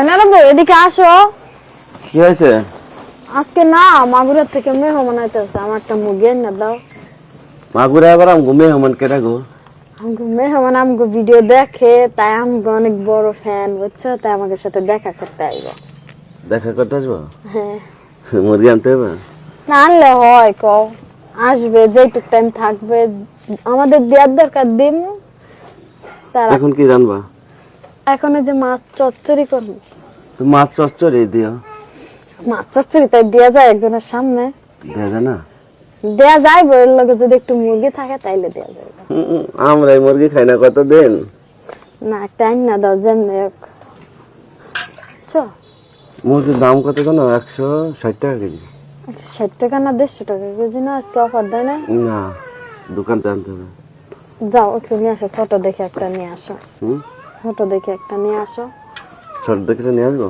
জয়নাল বাবু এদিকে আসো। কি হয়েছে? আজকে না মাগুরার থেকে মেহমান আইতেছে, আমার একটা মুরগি এনে দাও। মাগুরা আবার আমগো মেহমান কেটা গো? আমগো মেহমান আমগো ভিডিও দেখে, তাই আমগো অনেক বড় ফ্যান, বুঝছো? তাই আমাদের সাথে দেখা করতে আইবো। দেখা করতে আসবো? হ্যাঁ। মুরগি আনতে হবে? না আনলে হয়, কও আসবে, যেটুক টাইম থাকবে আমাদের দেওয়ার দরকার দিম। তারা এখন কি জানবা? এখন যে মাছ চচ্চড়ি করবো। তো মাছ চচ্চড়ি দিও। মাছ চচ্চড়ি তাই দেওয়া যায় একজনের সামনে? দেয়া যায় না? দেয়া যায়, বইয়ের লগে যদি একটু মুরগি থাকে তাইলে দেয়া যায়। আমরা এই মুরগি খাই না কতদিন। না একটা আইন না দাও, যেমনি হোক। মুরগির দাম কত জানো? 160 টাকা কেজি। 60 টাকা না 150 টাকা কেজি না? আজকে অফার দেয় না? না, দোকানতে আনতে হবে। যাও একটু নিয়ে আসো, ছোট দেখে একটা নিয়ে আসো। হুম, ছোট দেখে একটা নিয়ে আসো। ছোট দেখে নিয়ে আসবো।